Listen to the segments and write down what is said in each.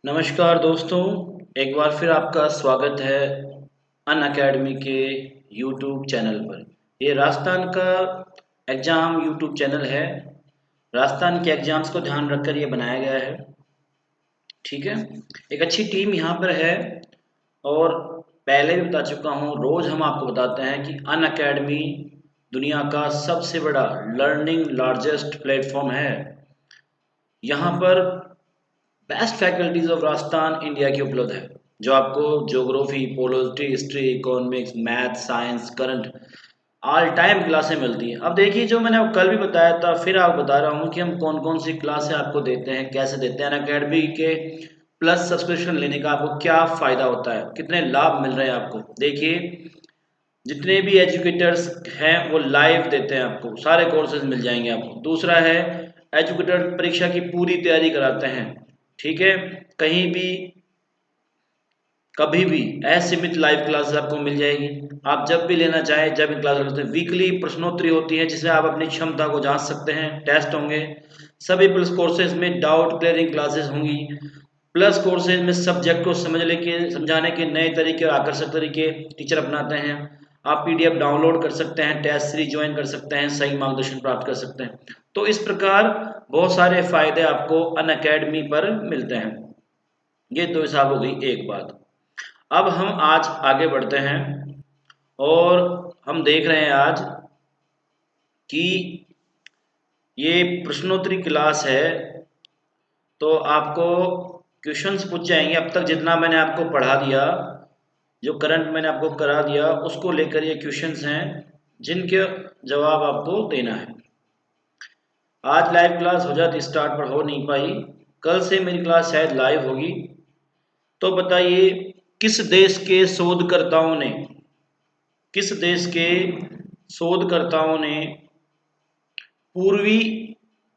नमस्कार दोस्तों, एक बार फिर आपका स्वागत है अन अकेडमी के यूट्यूब चैनल पर। ये राजस्थान का एग्ज़ाम यूट्यूब चैनल है। राजस्थान के एग्ज़ाम्स को ध्यान रखकर ये बनाया गया है। ठीक है, एक अच्छी टीम यहाँ पर है और पहले भी बता चुका हूँ, रोज़ हम आपको बताते हैं कि अन अकेडमी दुनिया का सबसे बड़ा लर्निंग लार्जेस्ट प्लेटफॉर्म है। यहाँ पर best faculties of Rajasthan India की उपलब्ध है, जो आपको geography, polity, history, economics, math, science, current all time क्लासें मिलती हैं। अब देखिए, जो मैंने आपको कल भी बताया था, फिर आपको बता रहा हूँ कि हम कौन कौन सी क्लासें आपको देते हैं, कैसे देते हैं। अकेडमी के प्लस सब्सक्रिप्शन लेने का आपको क्या फ़ायदा होता है, कितने लाभ मिल रहे हैं आपको। देखिए, जितने भी एजुकेटर्स हैं वो लाइव देते हैं, आपको सारे कोर्सेज मिल जाएंगे आपको। दूसरा है, एजुकेटर परीक्षा की पूरी तैयारी कराते हैं। ठीक है, कहीं भी कभी भी असीमित लाइव क्लासेस आपको मिल जाएगी। आप जब भी लेना चाहें, जब भी क्लास करते हैं। वीकली प्रश्नोत्तरी होती है जिसमें आप अपनी क्षमता को जांच सकते हैं। टेस्ट होंगे। सभी प्लस कोर्सेज में डाउट क्लियरिंग क्लासेस होंगी। प्लस कोर्सेज में सब्जेक्ट को समझाने के नए तरीके और आकर्षक तरीके टीचर अपनाते हैं। आप पीडीएफ डाउनलोड कर सकते हैं, टेस्ट सीरीज ज्वाइन कर सकते हैं, सही मार्गदर्शन प्राप्त कर सकते हैं। तो इस प्रकार बहुत सारे फायदे आपको अन अकेडमी पर मिलते हैं। ये तो हिसाब हो गई एक बात। अब हम आज आगे बढ़ते हैं और हम देख रहे हैं आज कि ये प्रश्नोत्तरी क्लास है, तो आपको क्वेश्चंस पूछ जाएंगे। अब तक जितना मैंने आपको पढ़ा दिया, जो करंट मैंने आपको करा दिया, उसको लेकर ये क्वेश्चंस हैं जिनके जवाब आपको देना है। आज लाइव क्लास हो जाती स्टार्ट, पर हो नहीं पाई। कल से मेरी क्लास शायद लाइव होगी। तो बताइए, किस देश के शोधकर्ताओं ने किस देश के शोधकर्ताओं ने पूर्वी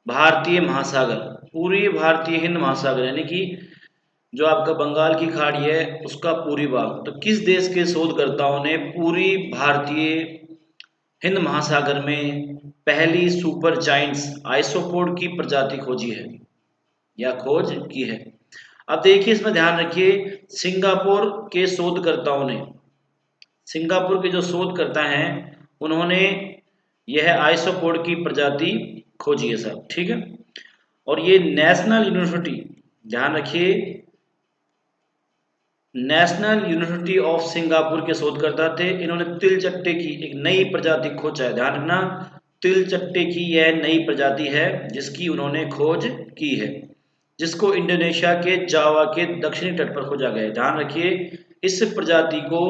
भारतीय महासागर, पूर्वी भारतीय हिंद महासागर, यानी कि जो आपका बंगाल की खाड़ी है उसका पूर्वी भाग, तो किस देश के शोधकर्ताओं ने पूर्वी भारतीय हिंद महासागर में पहली सुपर जाइंट्स आइसोपोड की प्रजाति खोजी है या खोज की है? अब देखिए, इसमें ध्यान रखिए, सिंगापुर के शोधकर्ताओं ने, सिंगापुर के जो शोधकर्ता हैं, उन्होंने यह आइसोपोड की प्रजाति खोजी है साहब। ठीक है, और ये नेशनल यूनिवर्सिटी, ध्यान रखिए, नेशनल यूनिवर्सिटी ऑफ सिंगापुर के शोधकर्ता थे। इन्होंने तिलचट्टे की एक नई प्रजाति खोजा है। ध्यान रखना, तिलचट्टे की यह नई प्रजाति है जिसकी उन्होंने खोज की है, जिसको इंडोनेशिया के जावा के दक्षिणी तट पर खोजा गया है। ध्यान रखिए, इस प्रजाति को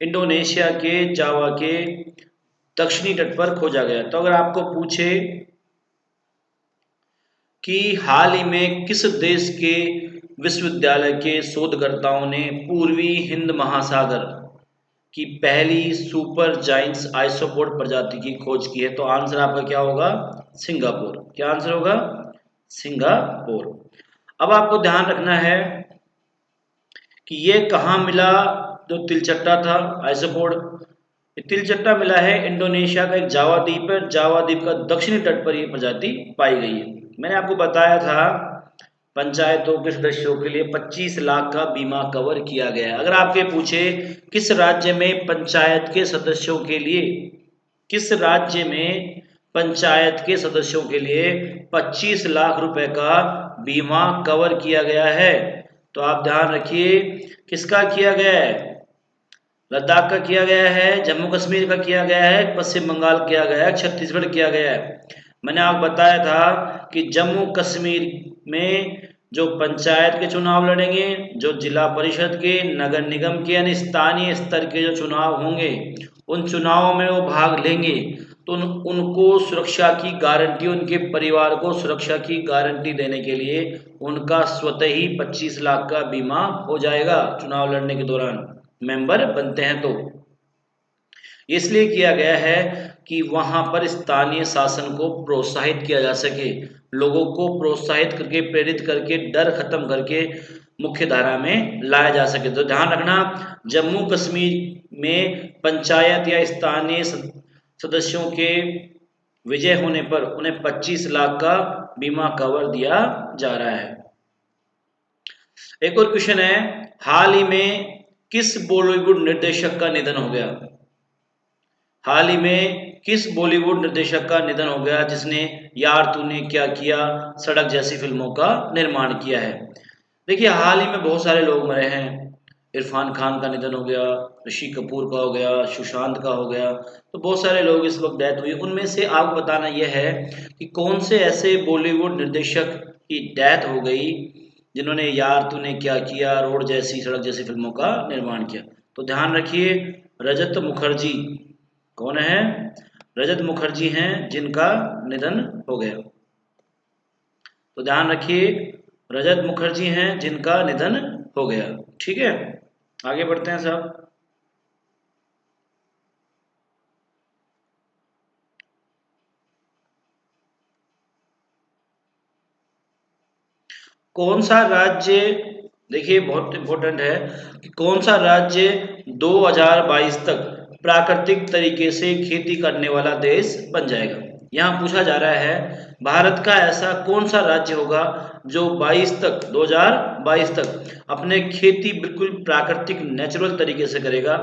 इंडोनेशिया के जावा के दक्षिणी तट पर खोजा गया। तो अगर आपको पूछे कि हाल ही में किस देश के विश्वविद्यालय के शोधकर्ताओं ने पूर्वी हिंद महासागर की पहली सुपर जाइंट्स आइसोपोड प्रजाति की खोज की है, तो आंसर आपका क्या होगा? सिंगापुर। क्या आंसर होगा? सिंगापुर। अब आपको ध्यान रखना है कि ये कहाँ मिला, जो तिलचट्टा था आइसोपोड। तिलचट्टा मिला है इंडोनेशिया का एक जावा द्वीप है। जावा द्वीप का दक्षिणी तट पर यह प्रजाति पाई गई है। मैंने आपको बताया था, पंचायतों के सदस्यों के लिए 25 लाख का बीमा कवर किया गया है। अगर आपके पूछे किस राज्य में पंचायत के सदस्यों के लिए, किस राज्य में पंचायत के सदस्यों के लिए 25 लाख रुपए का बीमा कवर किया गया है, तो आप ध्यान रखिए, किसका किया गया है? लद्दाख का किया गया है, जम्मू कश्मीर का किया गया है, पश्चिम बंगाल किया गया है, छत्तीसगढ़ किया गया है। मैंने आपको बताया था कि जम्मू कश्मीर में जो पंचायत के चुनाव लड़ेंगे, जो जिला परिषद के, नगर निगम के यानी स्थानीय स्तर के जो चुनाव होंगे, उन चुनावों में वो भाग लेंगे, तो उनको सुरक्षा की गारंटी, उनके परिवार को सुरक्षा की गारंटी देने के लिए उनका स्वतः ही 25 लाख का बीमा हो जाएगा। चुनाव लड़ने के दौरान मेंबर बनते हैं तो इसलिए किया गया है कि वहां पर स्थानीय शासन को प्रोत्साहित किया जा सके, लोगों को प्रोत्साहित करके, प्रेरित करके, डर खत्म करके मुख्य धारा में लाया जा सके। तो ध्यान रखना, जम्मू कश्मीर में पंचायत या स्थानीय सदस्यों के विजय होने पर उन्हें 25 लाख का बीमा कवर दिया जा रहा है। एक और क्वेश्चन है, हाल ही में किस बॉलीवुड निर्देशक का निधन हो गया? हाल ही में किस बॉलीवुड निर्देशक का निधन हो गया जिसने यार तूने क्या किया, सड़क जैसी फिल्मों का निर्माण किया है? देखिए, हाल ही में बहुत सारे लोग मरे हैं। इरफान खान का निधन हो गया, ऋषि कपूर का हो गया, सुशांत का हो गया, तो बहुत सारे लोग इस वक्त डेथ हुई। उनमें से आपको बताना यह है कि कौन से ऐसे बॉलीवुड निर्देशक की डेथ हो गई जिन्होंने यार तूने क्या किया, रोड जैसी, सड़क जैसी फिल्मों का निर्माण किया। तो ध्यान रखिए, रजत मुखर्जी। कौन है? रजत मुखर्जी हैं जिनका निधन हो गया। तो ध्यान रखिए, रजत मुखर्जी हैं जिनका निधन हो गया। ठीक है, आगे बढ़ते हैं साहब। कौन सा राज्य, देखिए बहुत इंपॉर्टेंट है कि कौन सा राज्य 2022 तक प्राकृतिक तरीके से खेती करने वाला देश बन जाएगा? यहाँ पूछा जा रहा है, भारत का ऐसा कौन सा राज्य होगा जो 2022 तक अपने खेती बिल्कुल प्राकृतिक नेचुरल तरीके से करेगा?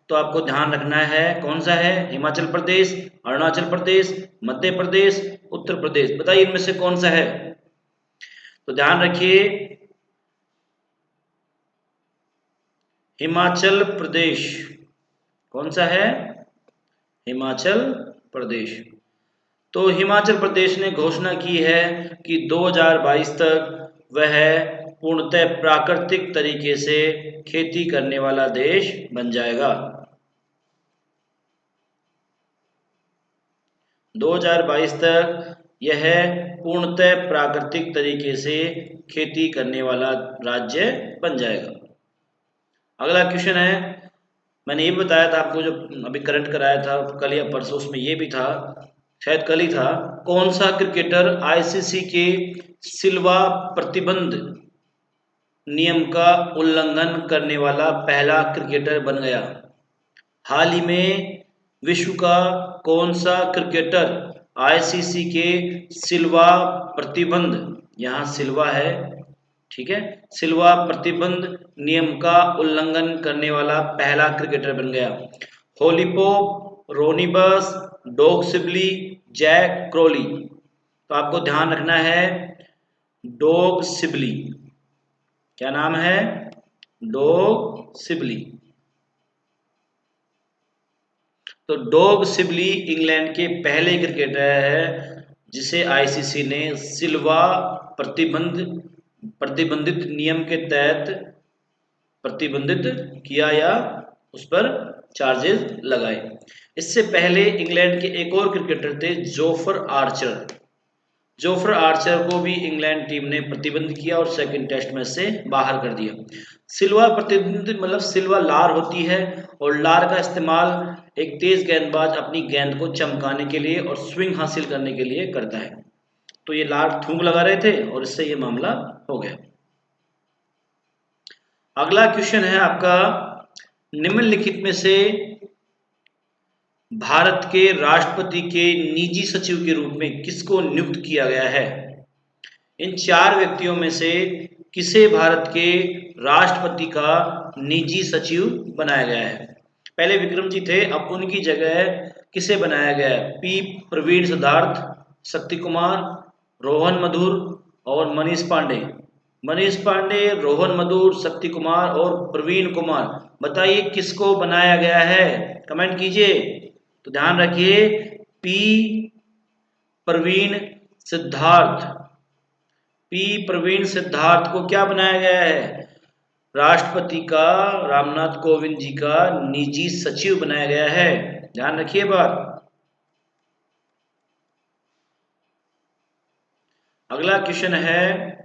तो आपको ध्यान रखना है, कौन सा है? हिमाचल प्रदेश, अरुणाचल प्रदेश, मध्य प्रदेश, उत्तर प्रदेश। बताइए इनमें से कौन सा है? तो ध्यान रखिए, हिमाचल प्रदेश। कौन सा है? हिमाचल प्रदेश। तो हिमाचल प्रदेश ने घोषणा की है कि 2022 तक वह पूर्णतः प्राकृतिक तरीके से खेती करने वाला देश बन जाएगा। 2022 तक यह पूर्णतः प्राकृतिक तरीके से खेती करने वाला राज्य बन जाएगा। अगला क्वेश्चन है, मैंने ये बताया था आपको, जो अभी करंट कराया था कल या परसों, उसमें ये भी था, शायद कल ही था, कौन सा क्रिकेटर आईसीसी के सिल्वा प्रतिबंध नियम का उल्लंघन करने वाला पहला क्रिकेटर बन गया? हाल ही में विश्व का कौन सा क्रिकेटर आईसीसी के सिल्वा प्रतिबंध, यहाँ सिल्वा है, ठीक है, सिल्वा प्रतिबंध नियम का उल्लंघन करने वाला पहला क्रिकेटर बन गया? होलीपोप, रोनी बस, डोग सिबली, जैक क्रोली। तो आपको ध्यान रखना है, डोग सिबली। क्या नाम है? Dog Sibley. तो डोग सिबली इंग्लैंड के पहले क्रिकेटर है जिसे आईसीसी ने सिल्वा प्रतिबंधित नियम के तहत प्रतिबंधित किया या उस पर चार्जेस लगाए। इससे पहले इंग्लैंड के एक और क्रिकेटर थे, जोफर आर्चर। जोफर आर्चर को भी इंग्लैंड टीम ने प्रतिबंध किया और सेकंड टेस्ट में से बाहर कर दिया। सिल्वा प्रतिबंध मतलब सिल्वा लार होती है, और लार का इस्तेमाल एक तेज गेंदबाज अपनी गेंद को चमकाने के लिए और स्विंग हासिल करने के लिए करता है। तो ये लार थूक लगा रहे थे और इससे ये मामला हो गया। अगला क्वेश्चन है आपका, निम्नलिखित में से भारत के राष्ट्रपति के निजी सचिव के रूप में किसको नियुक्त किया गया है? इन चार व्यक्तियों में से किसे भारत के राष्ट्रपति का निजी सचिव बनाया गया है? पहले विक्रम जी थे, अब उनकी जगह किसे बनाया गया है? पी प्रवीण सिद्धार्थ, शक्ति कुमार, रोहन मधुर और मनीष पांडे। मनीष पांडे, रोहन मधुर, शक्ति कुमार और प्रवीण कुमार। बताइए किसको बनाया गया है? कमेंट कीजिए। तो ध्यान रखिए, पी प्रवीण सिद्धार्थ। पी प्रवीण सिद्धार्थ को क्या बनाया गया है? राष्ट्रपति का, रामनाथ कोविंद जी का निजी सचिव बनाया गया है। ध्यान रखिए बात। अगला क्वेश्चन है,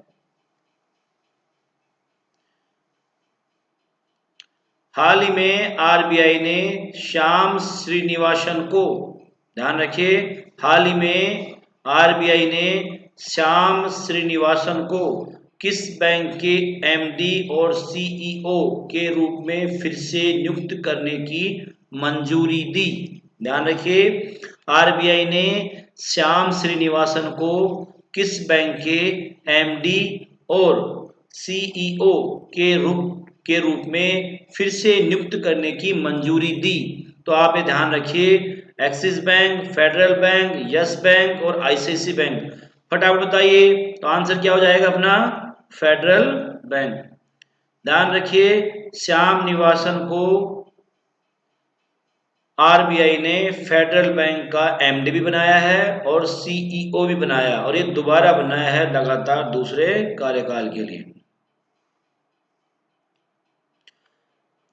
हाल ही में आरबीआई ने श्याम श्रीनिवासन को, ध्यान रखिए, हाल ही में आरबीआई ने श्याम श्रीनिवासन को किस बैंक के एमडी और सीईओ के रूप में फिर से नियुक्त करने की मंजूरी दी? ध्यान रखिए, आरबीआई ने श्याम श्रीनिवासन को किस बैंक के एमडी और सीईओ के रूप में फिर से नियुक्त करने की मंजूरी दी? तो आप ये ध्यान रखिए, axis bank, federal bank, yes bank और आईसीआईसी बैंक। फटाफट बताइए, तो आंसर क्या हो जाएगा अपना? Federal bank. ध्यान रखिए, श्याम निवासन को आरबीआई ने फेडरल बैंक का एमडी भी बनाया है और सीईओ भी बनाया, और ये दोबारा बनाया है लगातार दूसरे कार्यकाल के लिए।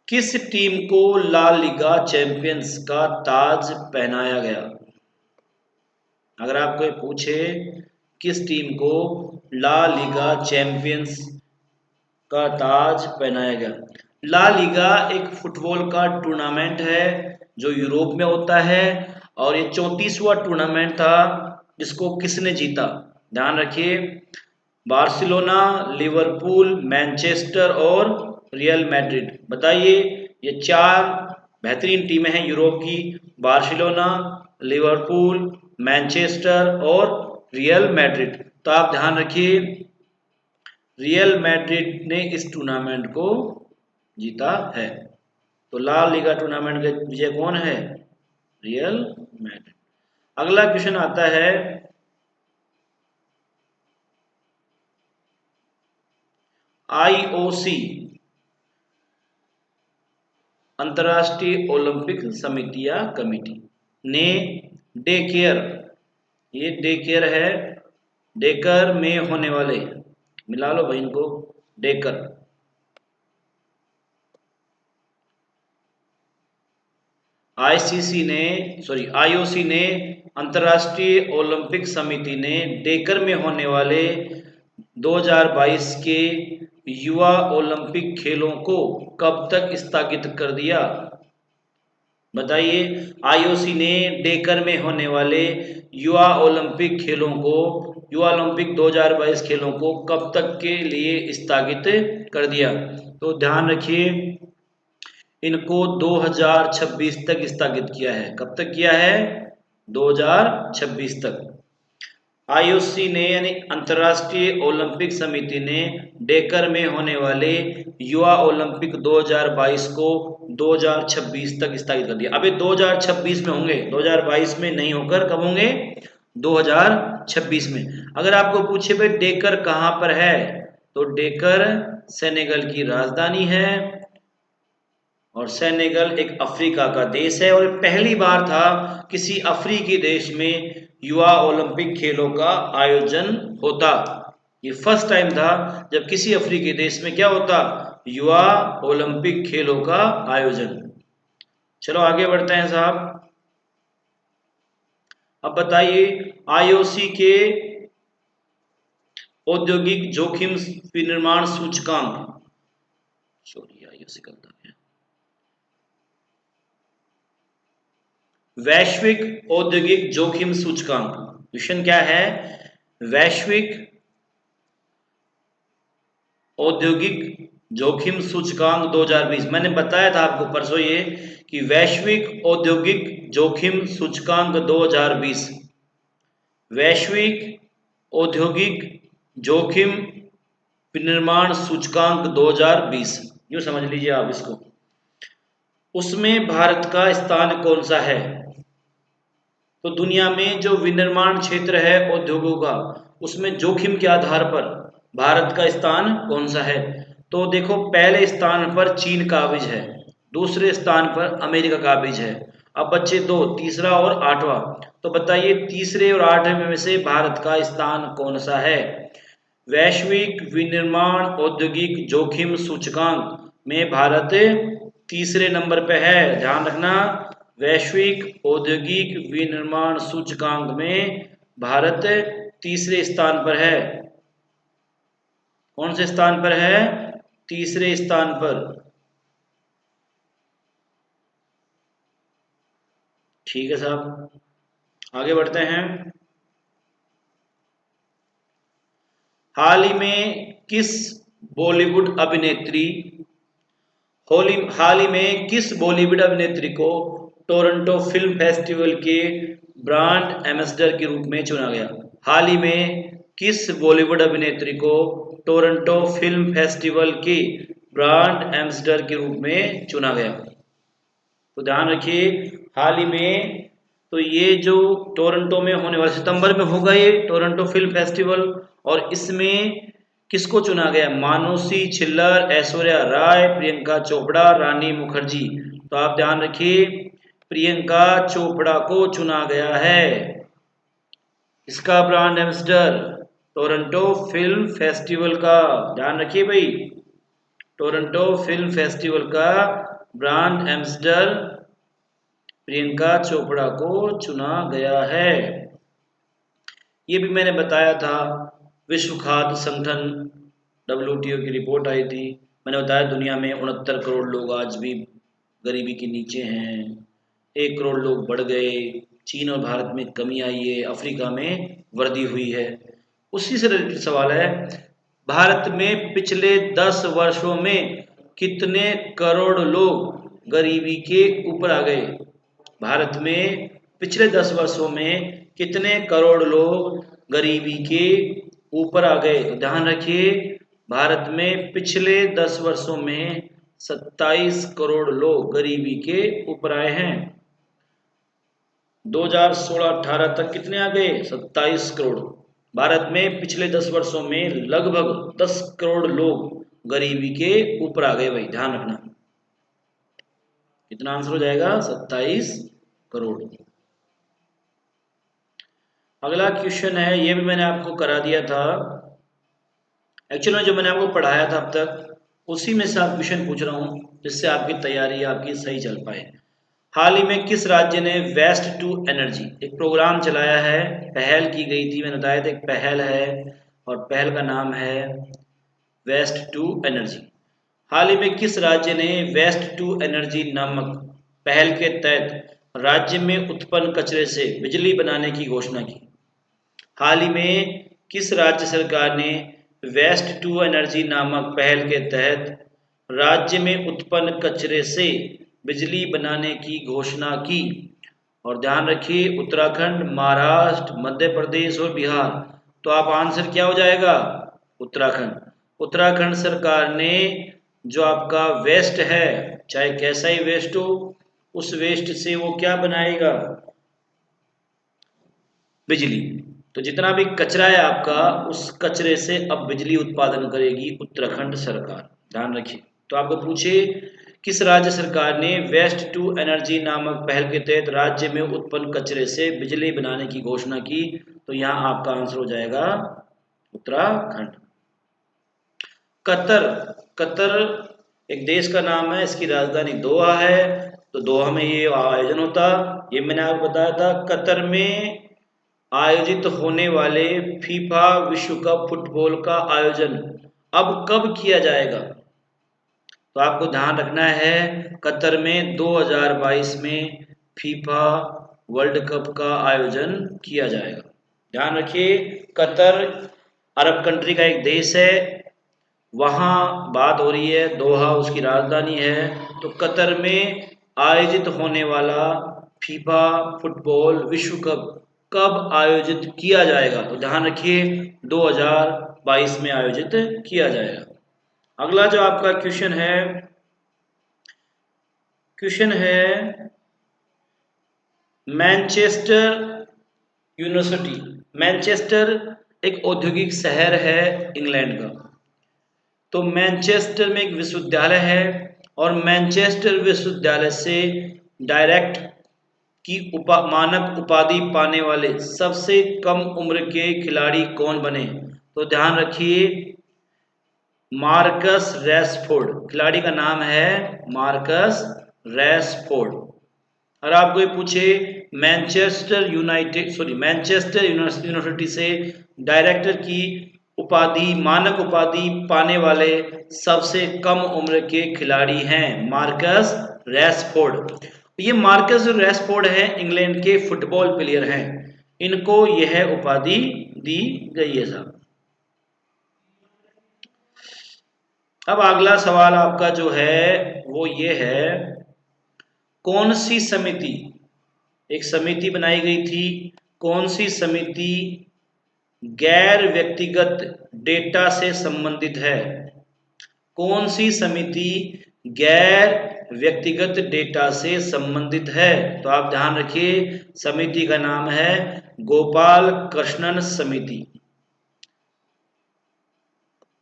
किस टीम को ला लीगा चैंपियंस का ताज पहनाया गया? अगर आपको पूछे किस टीम को ला लीगा चैंपियंस का ताज पहनाया गया? ला लीगा एक फुटबॉल का टूर्नामेंट है जो यूरोप में होता है, और ये 34वां टूर्नामेंट था जिसको किसने जीता? ध्यान रखिए, बार्सिलोना, लिवरपूल, मैनचेस्टर और रियल मैड्रिड। बताइए, ये चार बेहतरीन टीमें हैं यूरोप की, बार्सिलोना, लिवरपूल, मैनचेस्टर और रियल मैड्रिड। तो आप ध्यान रखिए, रियल मैड्रिड ने इस टूर्नामेंट को जीता है। तो ला लीगा टूर्नामेंट का विजय कौन है? Real Madrid. अगला क्वेश्चन आता है, आईओसी अंतर्राष्ट्रीय ओलंपिक समिति या कमेटी ने डे केयर, ये डे केयर है, डेकर में होने वाले, मिला लो भाई इनको, डेकर, आईओसी ने अंतर्राष्ट्रीय ओलंपिक समिति ने डेकर में होने वाले 2022 के युवा ओलंपिक खेलों को कब तक स्थगित कर दिया? बताइए, आईओसी ने डेकर में होने वाले युवा ओलंपिक 2022 खेलों को कब तक के लिए स्थगित कर दिया? तो ध्यान रखिए, इनको 2026 तक स्थगित किया है। कब तक किया है? 2026 तक। आईओसी ने यानी अंतर्राष्ट्रीय ओलंपिक समिति ने डेकर में होने वाले युवा ओलंपिक 2022 को 2026 तक स्थगित कर दिया। अब ये 2026 में होंगे, 2022 में नहीं होकर कब होंगे? 2026 में। अगर आपको पूछे भाई डेकर कहाँ पर है, तो डेकर सेनेगल की राजधानी है, और सेनेगल एक अफ्रीका का देश है, और पहली बार था किसी अफ्रीकी देश में युवा ओलंपिक खेलों का आयोजन होता। ये फर्स्ट टाइम था जब किसी अफ्रीकी देश में क्या होता? युवा ओलंपिक खेलों का आयोजन। चलो आगे बढ़ते हैं साहब। अब बताइए, आईओसी के औद्योगिक जोखिम विनिर्माण सूचकांक, आईओसी का वैश्विक औद्योगिक जोखिम सूचकांक, क्वेश्चन क्या है? वैश्विक औद्योगिक जोखिम सूचकांक 2020। मैंने बताया था आपको परसों ये कि वैश्विक औद्योगिक जोखिम सूचकांक 2020, वैश्विक औद्योगिक जोखिम विनिर्माण सूचकांक 2020, यूं समझ लीजिए आप इसको। उसमें भारत का स्थान कौन सा है? तो दुनिया में जो विनिर्माण क्षेत्र है उद्योगों का, उसमें जोखिम के आधार पर भारत का स्थान कौन सा है? तो देखो, पहले स्थान पर चीन का बीज है, दूसरे स्थान पर अमेरिका का बीज है। अब बच्चे दो, तीसरा और आठवां। तो बताइए, तीसरे और आठवें में से भारत का स्थान कौन सा है? वैश्विक विनिर्माण औद्योगिक जोखिम सूचकांक में भारत तीसरे नंबर पे है, ध्यान रखना। वैश्विक औद्योगिक विनिर्माण सूचकांक में भारत तीसरे स्थान पर है। कौन से स्थान पर है? तीसरे स्थान पर। ठीक है साहब, आगे बढ़ते हैं। हाल ही में किस बॉलीवुड अभिनेत्री को टोरंटो फिल्म फेस्टिवल के ब्रांड एम्बेसडर के रूप में चुना गया? हाल ही में किस बॉलीवुड अभिनेत्री को टोरंटो फिल्म फेस्टिवल के ब्रांड एम्बेसडर के रूप में चुना गया? तो ध्यान रखिए, हाल ही में तो ये जो टोरंटो में होने वाला सितंबर में होगा ये टोरंटो फिल्म फेस्टिवल, और इसमें किसको चुना गया? मानुषी छिल्लर, ऐश्वर्या राय, प्रियंका चोपड़ा, रानी मुखर्जी। तो आप ध्यान रखिए, प्रियंका चोपड़ा को चुना गया है इसका brand ambassador Toronto film festival का। ध्यान रखिए भाई, टोरंटो फिल्म फेस्टिवल का ब्रांड एम्बेसडर प्रियंका चोपड़ा को चुना गया है। ये भी मैंने बताया था, विश्व खाद्य संगठन WTO की रिपोर्ट आई थी, मैंने बताया दुनिया में 69 करोड़ लोग आज भी गरीबी के नीचे हैं, 1 करोड़ लोग बढ़ गए, चीन और भारत में कमी आई है, अफ्रीका में वृद्धि हुई है। उसी से रिलेटेड सवाल है, भारत में पिछले 10 वर्षों में कितने करोड़ लोग गरीबी के ऊपर आ गए? भारत में पिछले 10 वर्षों में कितने करोड़ लोग गरीबी के ऊपर आ गए? ध्यान रखिए, भारत में पिछले 10 वर्षों में 27 करोड़ लोग गरीबी के ऊपर आए हैं। 2016-18 तक कितने आ गए? 27 करोड़। भारत में पिछले 10 वर्षों में लगभग 10 करोड़ लोग गरीबी के ऊपर आ गए भाई, ध्यान रखना। कितना आंसर हो जाएगा? 27 करोड़। अगला क्वेश्चन है, ये भी मैंने आपको करा दिया था, एक्चुअली में जो मैंने आपको पढ़ाया था अब तक उसी में से आप क्वेश्चन पूछ रहा हूँ, जिससे आपकी तैयारी आपकी सही चल पाए। हाल ही में किस राज्य ने वेस्ट टू एनर्जी एक प्रोग्राम चलाया है, पहल की गई थी, मैंने बताया था एक पहल है और पहल का नाम है वेस्ट टू एनर्जी। हाल ही में किस राज्य ने वेस्ट टू एनर्जी नामक पहल के तहत राज्य में उत्पन्न कचरे से बिजली बनाने की घोषणा की? हाल ही में किस राज्य सरकार ने वेस्ट टू एनर्जी नामक पहल के तहत राज्य में उत्पन्न कचरे से बिजली बनाने की घोषणा की? और ध्यान रखिए, उत्तराखंड, महाराष्ट्र, मध्य प्रदेश और बिहार। तो आप आंसर क्या हो जाएगा? उत्तराखंड। उत्तराखंड सरकार ने जो आपका वेस्ट है, चाहे कैसा ही वेस्ट हो, उस वेस्ट से वो क्या बनाएगा? बिजली। तो जितना भी कचरा है आपका, उस कचरे से अब बिजली उत्पादन करेगी उत्तराखंड सरकार, ध्यान रखिए। तो आपको पूछे किस राज्य सरकार ने वेस्ट टू एनर्जी नामक पहल के तहत राज्य में उत्पन्न कचरे से बिजली बनाने की घोषणा की? तो यहाँ आपका आंसर हो जाएगा उत्तराखंड। कतर। कतर एक देश का नाम है, इसकी राजधानी दोहा है। तो दोहा में ये आयोजन होता, ये मैंने आपको बताया था। कतर में आयोजित होने वाले फीफा विश्व कप फुटबॉल का आयोजन अब कब किया जाएगा? तो आपको ध्यान रखना है, कतर में 2022 में फीफा वर्ल्ड कप का आयोजन किया जाएगा। ध्यान रखिए, कतर अरब कंट्री का एक देश है, वहाँ बात हो रही है, दोहा उसकी राजधानी है। तो कतर में आयोजित होने वाला फीफा फुटबॉल विश्व कप कब आयोजित किया जाएगा? तो ध्यान रखिए, 2022 में आयोजित किया जाएगा। अगला जो आपका क्वेश्चन है मैनचेस्टर यूनिवर्सिटी। मैनचेस्टर एक औद्योगिक शहर है इंग्लैंड का। तो मैनचेस्टर में एक विश्वविद्यालय है, और मैनचेस्टर विश्वविद्यालय से डायरेक्ट की मानक उपाधि पाने वाले सबसे कम उम्र के खिलाड़ी कौन बने? तो ध्यान रखिए, मार्कस रैशफोर्ड, खिलाड़ी का नाम है मार्कस रैशफोर्ड। और आपको ये पूछे मैनचेस्टर यूनिवर्सिटी से डायरेक्टर की उपाधि, मानक उपाधि पाने वाले सबसे कम उम्र के खिलाड़ी हैं मार्कस रैशफोर्ड। ये मार्कस रैशफोर्ड है, इंग्लैंड के फुटबॉल प्लेयर हैं, इनको यह उपाधि दी गई है साहब। अब अगला सवाल आपका जो है वो ये है, कौन सी समिति, एक समिति बनाई गई थी, कौन सी समिति गैर व्यक्तिगत डेटा से संबंधित है? कौन सी समिति गैर व्यक्तिगत डेटा से संबंधित है? तो आप ध्यान रखिए, समिति का नाम है गोपाल कृष्णन समिति।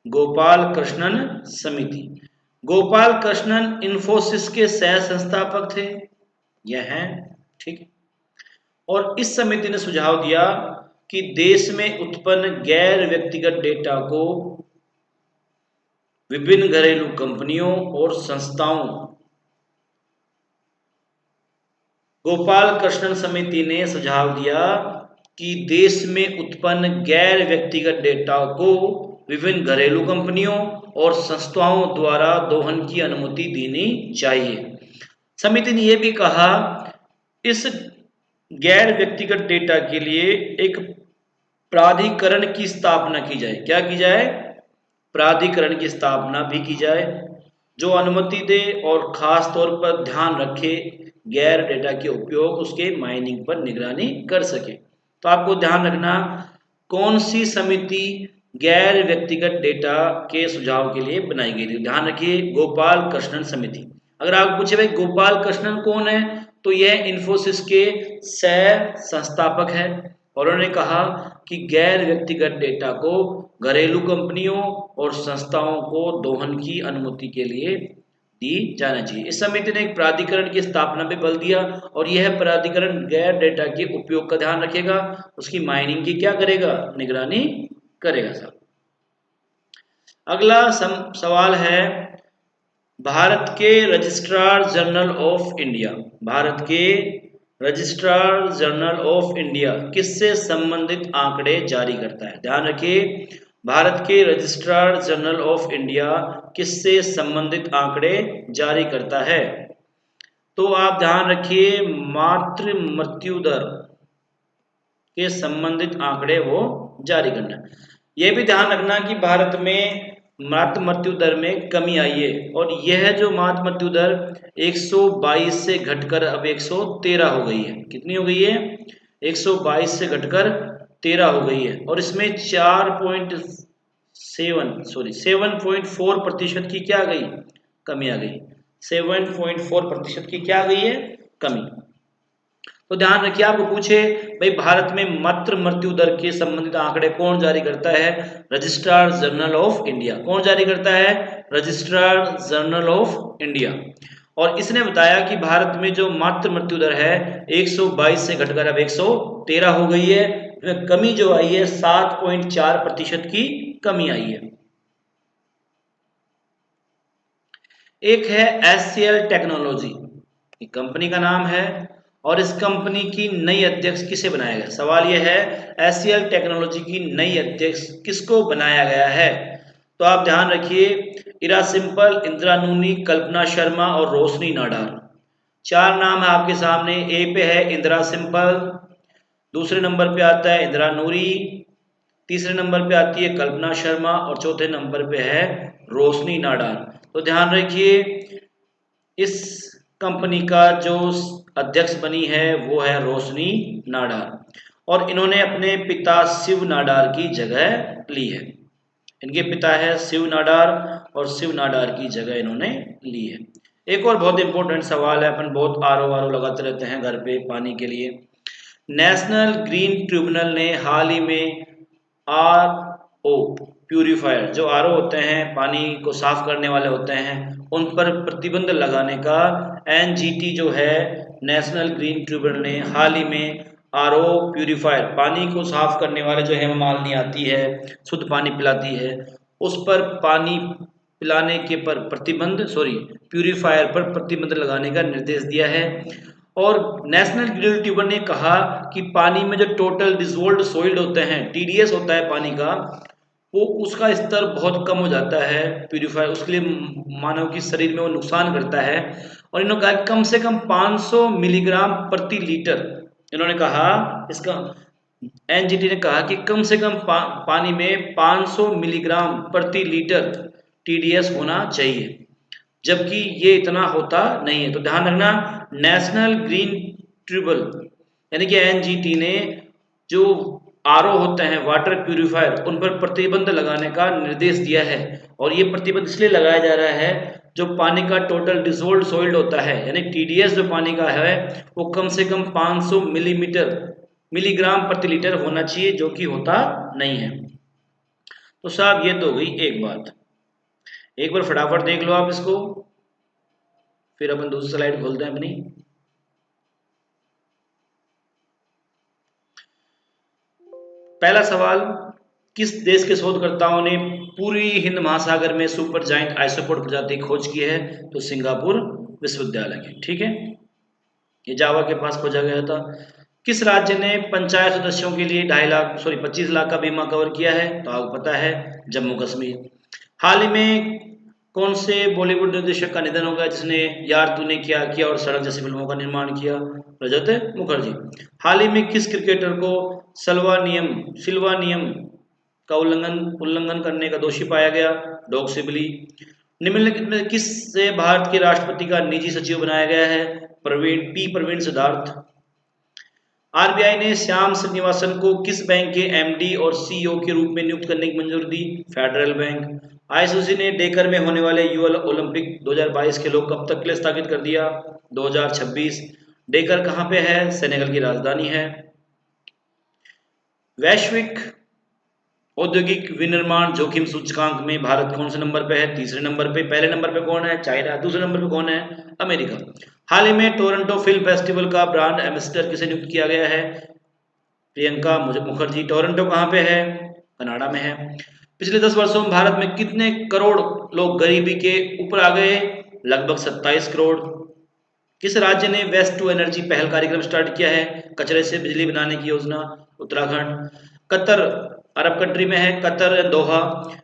गोपाल कृष्णन समिति। गोपाल कृष्णन इन्फोसिस के सह संस्थापक थे, यह हैं, ठीक। और इस समिति ने सुझाव दिया कि देश में उत्पन्न गैर व्यक्तिगत डेटा को विभिन्न घरेलू कंपनियों और संस्थाओं, गोपाल कृष्णन समिति ने सुझाव दिया कि देश में उत्पन्न गैर व्यक्तिगत डेटा को विभिन्न घरेलू कंपनियों और संस्थाओं द्वारा दोहन की अनुमति देनी चाहिए। समिति ने यह भी कहा, इस गैर व्यक्तिगत डेटा के लिए एक प्राधिकरण की स्थापना की जाए। क्या की जाए? प्राधिकरण की स्थापना भी की जाए जो अनुमति दे और खास तौर पर ध्यान रखे गैर डेटा के उपयोग, उसके माइनिंग पर निगरानी कर सके। तो आपको ध्यान रखना, कौन सी समिति गैर व्यक्तिगत डेटा के सुझाव के लिए बनाई गई थी? ध्यान रखिए, गोपाल कृष्णन समिति। अगर आप पूछे भाई गोपाल कृष्णन कौन है, तो यह इन्फोसिस के सह संस्थापक है और उन्होंने कहा कि गैर व्यक्तिगत डेटा को घरेलू कंपनियों और संस्थाओं को दोहन की अनुमति के लिए दी जाना चाहिए। इस समिति ने एक प्राधिकरण की स्थापना पे बल दिया और यह प्राधिकरण गैर डेटा के उपयोग का ध्यान रखेगा, उसकी माइनिंग की क्या करेगा? निगरानी करेगा। साहब अगला सवाल है, भारत के registrar general of India, Bharat के रजिस्ट्रार जनरल ऑफ इंडिया किससे संबंधित आंकड़े जारी करता है? ध्यान रखिए, भारत के रजिस्ट्रार जनरल ऑफ इंडिया किससे संबंधित आंकड़े जारी करता है? तो आप ध्यान रखिए, मातृ मृत्यु दर के संबंधित आंकड़े वो जारी करना। यह भी ध्यान रखना कि भारत में मातृ मृत्यु दर में कमी आई है और यह जो मातृ मृत्यु दर 122 से घटकर अब 113 हो गई है। कितनी हो गई है? 122 से घटकर 13 हो गई है और इसमें 7.4% की क्या आ गई? कमी आ गई। 7.4% की क्या आ गई है? कमी। तो ध्यान रखिए, आपको पूछे भाई भारत में मातृ मृत्यु दर के संबंधित आंकड़े कौन जारी करता है? Registrar general of India. कौन जारी करता है? Registrar general of India. और इसने बताया कि भारत में जो मातृ मृत्यु दर है 122 से घटकर अब 113 हो गई है। कमी जो आई है 7.4% की कमी आई है। एक है HCL टेक्नोलॉजी, कंपनी का नाम है और इस कंपनी की नई अध्यक्ष किसे बनाया गया? सवाल यह है, HCL टेक्नोलॉजी की नई अध्यक्ष किसको बनाया गया है? तो आप ध्यान रखिए, इरा सिंपल, इंदिरा नूनी, कल्पना शर्मा और रोशनी नाडार। 4 नाम है आपके सामने। ए पे है इंदिरा सिंपल, दूसरे नंबर पे आता है इंदिरा नूरी, तीसरे नंबर पे आती है कल्पना शर्मा और चौथे नंबर पे है रोशनी नाडार। तो ध्यान रखिए, इस कंपनी का जो अध्यक्ष बनी है वो है रोशनी नाडार और इन्होंने अपने पिता शिव नाडार की जगह ली है। इनके पिता है शिव नाडार और शिव नाडार की जगह इन्होंने ली है। एक और बहुत इंपॉर्टेंट सवाल है, अपन बहुत आरओ लगाते रहते हैं घर पे पानी के लिए। नेशनल ग्रीन ट्रिब्यूनल ने हाल ही में आरओ प्यूरिफायर, जो आरओ होते हैं पानी को साफ करने वाले होते हैं, उन पर प्रतिबंध लगाने का एनजीटी जो है नेशनल ग्रीन ट्रिब्यूनल ने हाल ही में आरओ प्यूरिफायर, पानी को साफ करने वाले जो हेमा मालिनी आती है शुद्ध पानी पिलाती है, उस पर पानी पिलाने के पर प्रतिबंध प्यूरिफायर पर प्रतिबंध लगाने का निर्देश दिया है। और नेशनल ग्रीन ट्रिब्यूनल ने कहा कि पानी में जो टोटल डिसॉल्व्ड सॉइल्ड होते हैं, टीडीएस होता है पानी का, वो उसका स्तर बहुत कम हो जाता है प्यूरिफायर, उसके लिए मानव की शरीर में वो नुकसान करता है। और इन्होंने कहा कम से कम 500 मिलीग्राम प्रति लीटर, इन्होंने कहा, इसका एनजीटी ने कहा कि कम से कम पानी में 500 मिलीग्राम प्रति लीटर टीडीएस होना चाहिए, जबकि ये इतना होता नहीं है। तो ध्यान रखना, नेशनल ग्रीन ट्रिब्यूनल यानी कि एनजीटी ने जो आरओ होते हैं, वाटर प्यूरिफायर, उन पर प्रतिबंध लगाने का निर्देश दिया है। और ये प्रतिबंध इसलिए लगाया जा रहा है, जो पानी का टोटल डिसोल्ड सॉइल्ड होता है, यानी टीडीएस जो पानी का है, वो कम से कम 500 मिलीग्राम प्रति लीटर होना चाहिए, जो कि होता नहीं है। तो साहब ये तो हो गई एक बात। एक बार फटाफट देख लो आप इसको, फिर अपन दूसरी स्लाइड खोलते हैं अपनी। पहला सवाल, किस देश के शोधकर्ताओं ने पूर्वी हिंद महासागर में सुपर जाइंट आइसोपोड प्रजाति की खोज की है? तो सिंगापुर विश्वविद्यालय की। ठीक है, ये जावा के पास खोजा गया था। किस राज्य ने पंचायत सदस्यों के लिए 25 लाख का बीमा कवर किया है? तो आपको पता है, जम्मू कश्मीर। हाल ही में कौन से बॉलीवुड निर्देशक का निधन हो गया जिसने यार तूने क्या किया और सड़क जैसी फिल्मों का निर्माण किया? रजत मुखर्जी। हाल ही में किस क्रिकेटर को सिल्वा नियम का उल्लंघन करने का दोषी पाया गया? Dog Sibley. निम्नलिखित में किस से भारत के राष्ट्रपति का निजी सचिव बनाया गया है? प्रवीण सिद्धार्थ। आरबीआई ने श्याम श्रीनिवासन को किस बैंक के एमडी और सीईओ के रूप में नियुक्त करने की मंजूरी दी? Federal Bank. आईसीसी ने डेकर में होने वाले युवा ओलंपिक 2022 खेलों को कब तक के लिए स्थगित कर दिया? 2026। डेकर कहाँ पे है? सेनेगल की राजधानी है। वैश्विक औद्योगिक विनिर्माण जोखिम सूचकांक में भारत कौन से नंबर पे है? तीसरे नंबर पे। पहले नंबर पे कौन है? चाइना। दूसरे नंबर पे कौन है? अमेरिका। हाल ही में टोरंटो फिल्म फेस्टिवल का ब्रांड एम्बेसडर किसे नियुक्त किया गया है? प्रियंका मुखर्जी। टोरंटो कहाँ पे है? कनाडा में है। पिछले 10 वर्षों में भारत में कितने करोड़ लोग गरीबी के ऊपर आ गए? लगभग 27 करोड़। किस राज्य ने वेस्ट टू एनर्जी पहल कार्यक्रम स्टार्ट किया है? कचरे से बिजली बनाने की योजना। उत्तराखंड। कतर अरब कंट्री में है, कतर दोहा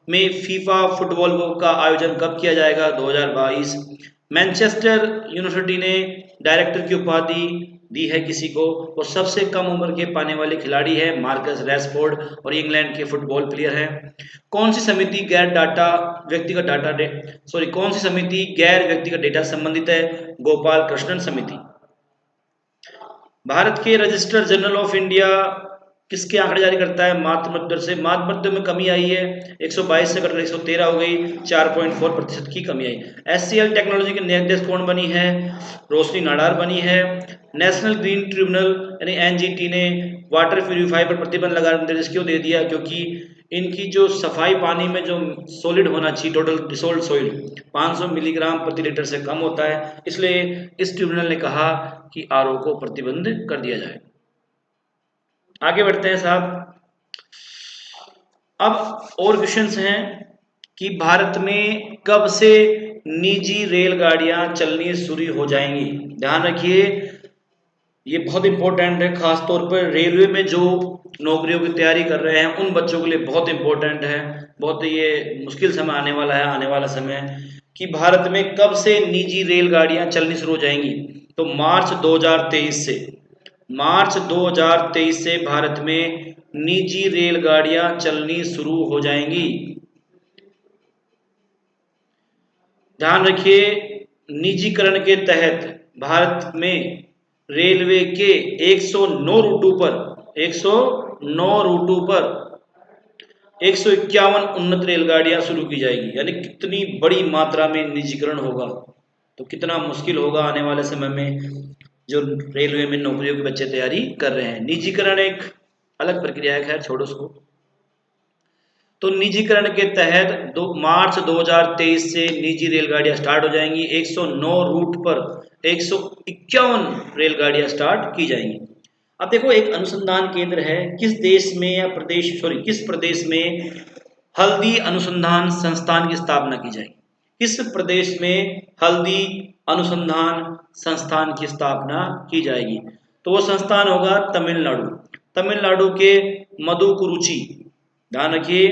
में फीफा फुटबॉल का आयोजन कब किया जाएगा? 2022। मैनचेस्टर यूनिवर्सिटी ने डायरेक्टर की उपाधि दी है किसी को? और सबसे कम उम्र के पाने वाले खिलाड़ी है मार्कस रैशफोर्ड, और इंग्लैंड के फुटबॉल प्लेयर हैं। कौन सी समिति कौन सी समिति गैर व्यक्तिगत डेटा से संबंधित है? गोपाल कृष्णन समिति। भारत के रजिस्टर जनरल ऑफ इंडिया किसके आंकड़े जारी करता है? मातृ मृत्यु दर से। मातृ मृत्यु में कमी आई है, 122 से घटकर 113 हो गई, 4.4% की कमी आई। एचसीएल टेक्नोलॉजी के निर्देश कौन बनी है? रोशनी नाडार बनी है। नेशनल ग्रीन ट्रिब्यूनल यानी एनजीटी ने वाटर प्यूरिफायर पर प्रतिबंध लगाने का निर्देश क्यों दे दिया? क्योंकि इनकी जो सफाई पानी में जो सॉलिड होना चाहिए, टोटल डिसोल्ड सॉइल 500 मिलीग्राम प्रति लीटर से कम होता है, इसलिए इस ट्रिब्यूनल ने कहा कि आरओ को प्रतिबंध कर दिया जाए। आगे बढ़ते हैं साहब। अब और क्वेश्चंस हैं कि भारत में कब से निजी रेलगाड़ियां चलनी शुरू हो जाएंगी? ध्यान रखिए, ये बहुत इंपॉर्टेंट है, खासतौर पर रेलवे में जो नौकरियों की तैयारी कर रहे हैं उन बच्चों के लिए बहुत इंपॉर्टेंट है। बहुत ये मुश्किल समय आने वाला है, आने वाला समय, कि भारत में कब से निजी रेलगाड़ियां चलनी शुरू हो जाएंगी। तो मार्च 2023 से भारत में निजी रेलगाड़ियां चलनी शुरू हो जाएंगी। ध्यान रखिए, निजीकरण के तहत भारत में रेलवे के 109 रूटों पर 151 उन्नत रेलगाड़ियां शुरू की जाएगी। यानी कितनी बड़ी मात्रा में निजीकरण होगा, तो कितना मुश्किल होगा आने वाले समय में जो रेलवे में नौकरियों के बच्चे तैयारी कर रहे हैं। निजीकरण एक अलग प्रक्रिया है, खैर छोड़ो उसको। तो निजीकरण के तहत मार्च 2023 से निजी रेलगाड़ियां स्टार्ट हो जाएंगी। 109 रूट पर 151 रेलगाड़ियां स्टार्ट की जाएंगी। अब देखो, एक अनुसंधान केंद्र है, किस प्रदेश में हल्दी अनुसंधान संस्थान की स्थापना की जाएगी? किस प्रदेश में हल्दी अनुसंधान संस्थान की स्थापना की जाएगी? तो वो संस्थान होगा तमिलनाडु के मधुकुरुचि। ध्यान रखिए,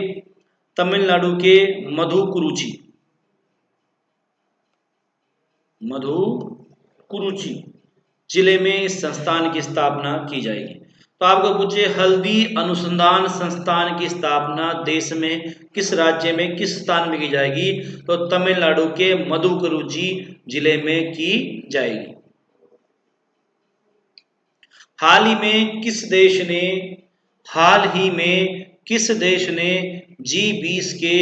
तमिलनाडु के मधुकुरुचि जिले में इस संस्थान की स्थापना की जाएगी। तो आपको पूछे, हल्दी अनुसंधान संस्थान की स्थापना देश में किस राज्य में किस स्थान में की जाएगी? तो तमिलनाडु के मधुकुरुचि जिले में की जाएगी। हाल ही में किस देश ने हाल ही में किस देश ने G20 के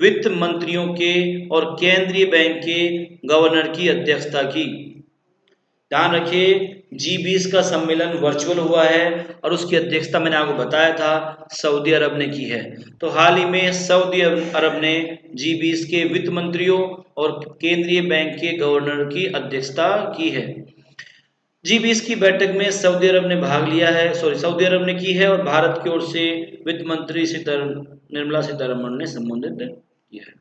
वित्त मंत्रियों के और केंद्रीय बैंक के गवर्नर की अध्यक्षता की? ध्यान रखिए, G20 का सम्मेलन वर्चुअल हुआ है और उसकी अध्यक्षता मैंने आपको बताया था सऊदी अरब ने की है। तो हाल ही में सऊदी अरब ने G20 के वित्त मंत्रियों और केंद्रीय बैंक के गवर्नर की अध्यक्षता की है। G20 की बैठक में सऊदी अरब ने भाग लिया है, सऊदी अरब ने की है और भारत की ओर से वित्त मंत्री निर्मला सीतारमण ने संबोधित किया है।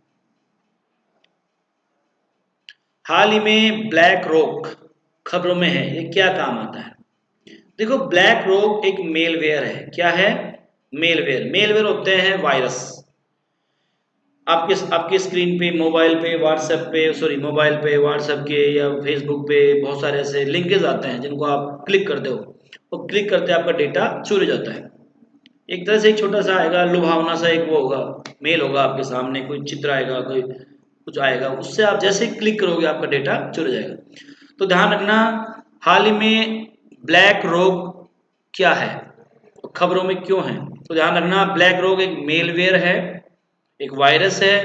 हाल ही में ब्लैक रॉक खबरों में है, ये क्या काम आता है? देखो, ब्लैक रॉक एक मेलवेयर है। क्या है? मेलवेयर होते हैं वायरस। आपके आपके स्क्रीन पे, मोबाइल पे, मोबाइल पे, व्हाट्सएप के या फेसबुक पे बहुत सारे ऐसे लिंकेज आते हैं जिनको आप क्लिक करते हो और क्लिक करते आपका डेटा चोरी हो जाता है। एक तरह से एक छोटा सा आएगा, लुभावना सा एक वो होगा, मेल होगा आपके सामने, कोई चित्र आएगा, कोई कुछ आएगा, उससे आप जैसे क्लिक करोगे आपका डेटा चोरी हो जाएगा। तो ध्यान रखना, हाल ही में ब्लैक रोग क्या है, खबरों में क्यों है? तो ध्यान रखना, ब्लैक रोग एक मेलवेयर है, एक वायरस है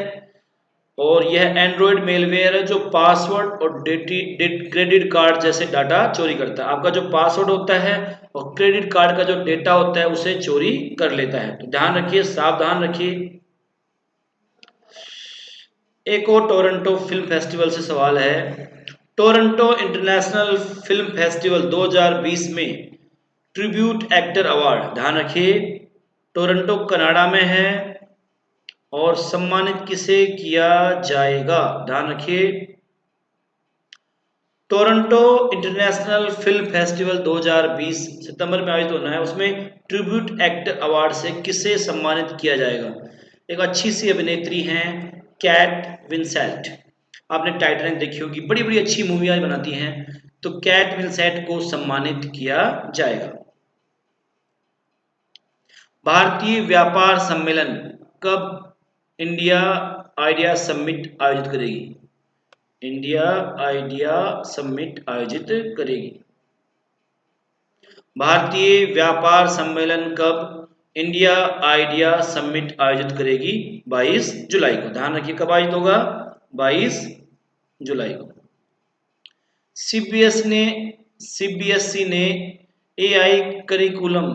और यह एंड्रॉयड मेलवेयर है जो पासवर्ड और क्रेडिट कार्ड जैसे डाटा चोरी करता है। आपका जो पासवर्ड होता है और क्रेडिट कार्ड का जो डेटा होता है उसे चोरी कर लेता है। तो ध्यान रखिए, सावधान रखिए। एक और टोरंटो फिल्म फेस्टिवल से सवाल है। टोरंटो इंटरनेशनल फिल्म फेस्टिवल 2020 में ट्रिब्यूट एक्टर अवार्ड, ध्यान रखिए, टोरंटो कनाडा में है और सम्मानित किसे किया जाएगा? ध्यान रखिए, टोरंटो इंटरनेशनल फिल्म फेस्टिवल 2020 सितंबर में आयोजित होना है, उसमें ट्रिब्यूट एक्टर अवार्ड से किसे सम्मानित किया जाएगा? एक अच्छी सी अभिनेत्री हैं कैट विंसेंट, आपने टाइटैनिक देखी होगी, बड़ी बड़ी अच्छी मूवियां बनाती हैं, तो कैट विंसेंट को सम्मानित किया जाएगा। भारतीय व्यापार सम्मेलन कब इंडिया आइडिया समिट आयोजित करेगी? इंडिया आइडिया समिट आयोजित करेगी। भारतीय व्यापार सम्मेलन कब इंडिया आइडिया समिट आयोजित करेगी? 22 जुलाई को। ध्यान रखिए, कब आयोजित होगा? 22 जुलाई को। सीबीएसई ने एआई करिकुलम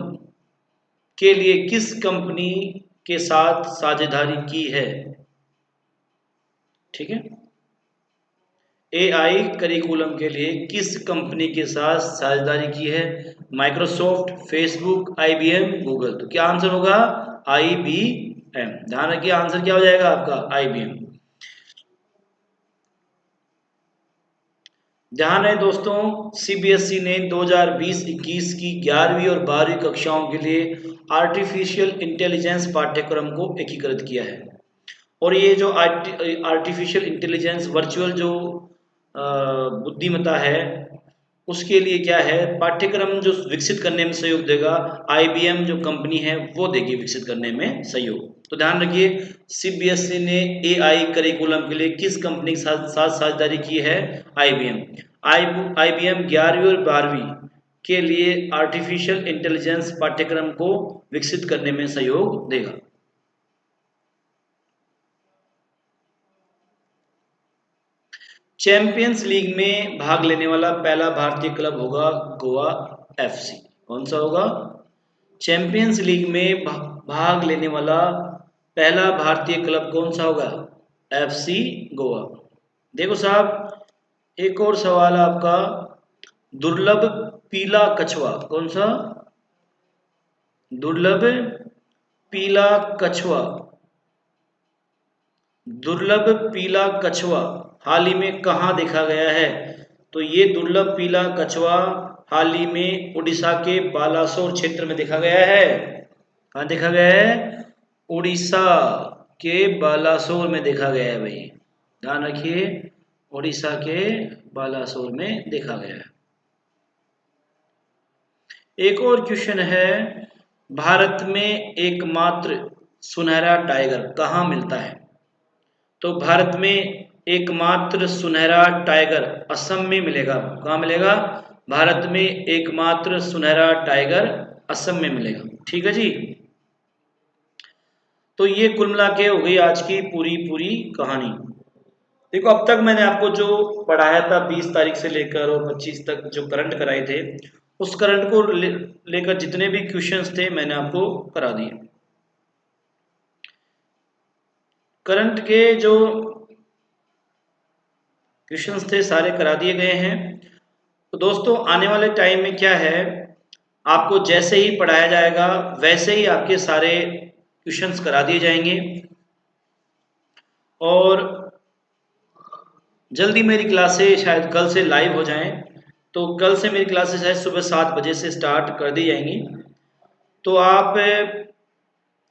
के लिए किस कंपनी के साथ साझेदारी की है? ठीक है, एआई करिकुलम के लिए किस कंपनी के साथ साझेदारी की है? Microsoft, Facebook, IBM, Google. तो क्या आंसर होगा? आईबीएम। ध्यान रखिए, आंसर क्या हो जाएगा आपका? आईबीएम। ध्यान है दोस्तों, सीबीएसई ने 2020-21 की 11वीं और 12वीं कक्षाओं के लिए आर्टिफिशियल इंटेलिजेंस पाठ्यक्रम को एकीकृत किया है। और ये जो आर्टिफिशियल इंटेलिजेंस वर्चुअल जो बुद्धिमत्ता है, उसके लिए क्या है, पाठ्यक्रम जो विकसित करने में सहयोग देगा, आईबीएम जो कंपनी है वो देगी विकसित करने में सहयोग। तो ध्यान रखिए, सीबीएसई ने एआई करिकुलम के लिए किस कंपनी के साथ साझेदारी की है? आईबीएम। आईबीएम 11वीं और 12वीं के लिए आर्टिफिशियल इंटेलिजेंस पाठ्यक्रम को विकसित करने में सहयोग देगा। चैंपियंस लीग में भाग लेने वाला पहला भारतीय क्लब होगा गोवा एफसी। कौन सा होगा? चैंपियंस लीग में भाग लेने वाला पहला भारतीय क्लब कौन सा होगा? एफसी गोवा। देखो साहब, एक और सवाल आपका, दुर्लभ पीला कछुआ, कौन सा? दुर्लभ पीला कछुआ, दुर्लभ पीला कछुआ हाल ही में कहाँ देखा गया है? तो ये दुर्लभ पीला कछुआ हाल ही में उड़ीसा के बालासोर क्षेत्र में देखा गया है। कहाँ देखा गया है? उड़ीसा के बालासोर में देखा गया है भाई, ध्यान रखिए, उड़ीसा के बालासोर में देखा गया है। एक और क्वेश्चन है, भारत में एकमात्र सुनहरा टाइगर कहाँ मिलता है? तो भारत में एकमात्र सुनहरा टाइगर असम में मिलेगा। कहाँ मिलेगा? भारत में एकमात्र सुनहरा टाइगर असम में मिलेगा। ठीक है जी। तो ये कुल मिला के हो गई आज की पूरी पूरी कहानी। देखो अब तक मैंने आपको जो पढ़ाया था 20 तारीख से लेकर और 25 तक जो करंट कराए थे, उस करंट को लेकर जितने भी क्वेश्चंस थे मैंने आपको करा दिए। करंट के जो क्वेश्चंस थे सारे करा दिए गए हैं। तो दोस्तों आने वाले टाइम में क्या है, आपको जैसे ही पढ़ाया जाएगा वैसे ही आपके सारे क्वेश्चंस करा दिए जाएंगे। और जल्दी मेरी क्लासें शायद कल से लाइव हो जाएं, तो कल से मेरी क्लासें शायद सुबह 7 बजे से स्टार्ट कर दी जाएंगी। तो आप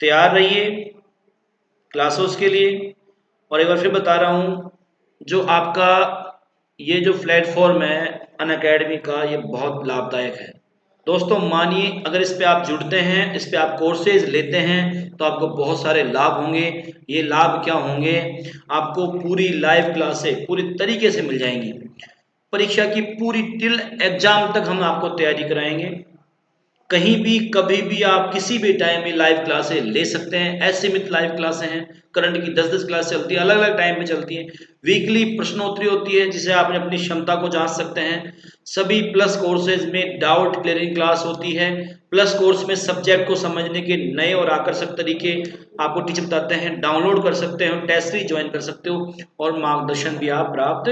तैयार रहिए क्लासेस के लिए। और एक बार फिर बता रहा हूँ, जो आपका ये जो प्लेटफॉर्म है अनअकैडमी का, ये बहुत लाभदायक है। दोस्तों मानिए अगर इस पे आप जुड़ते हैं, इस पे आप कोर्सेज लेते हैं, तो आपको बहुत सारे लाभ होंगे। ये लाभ क्या होंगे, आपको पूरी लाइव क्लासें पूरी तरीके से मिल जाएंगी। परीक्षा की पूरी टिल एग्जाम तक हम आपको तैयारी कराएंगे। कहीं भी कभी भी आप किसी भी टाइम में लाइव क्लासें ले सकते हैं। असीमित लाइव क्लासें हैं, करंट की 10-10 क्लास चलती है, अलग अलग टाइम में चलती है। वीकली प्रश्नोत्तरी होती है जिसे आप अपनी क्षमता को जांच सकते हैं। सभी प्लस कोर्सेज में डाउट क्लियरिंग क्लास होती है। प्लस कोर्स में सब्जेक्ट को समझने के नए और आकर्षक तरीके आपको टीचर बताते हैं। डाउनलोड कर सकते हो, टेस्ट सीरीज ज्वाइन कर सकते हो और मार्गदर्शन भी आप प्राप्त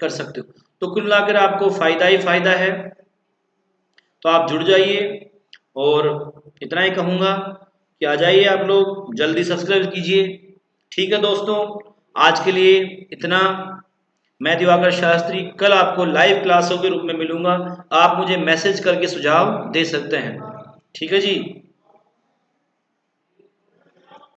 कर सकते हो। तो कुल मिलाकर आपको फायदा ही फायदा है। तो आप जुड़ जाइए और इतना ही कहूँगा कि आ जाइए आप लोग, जल्दी सब्सक्राइब कीजिए। ठीक है दोस्तों, आज के लिए इतना। मैं दिवाकर शास्त्री कल आपको लाइव क्लासों के रूप में मिलूंगा। आप मुझे मैसेज करके सुझाव दे सकते हैं। ठीक है जी।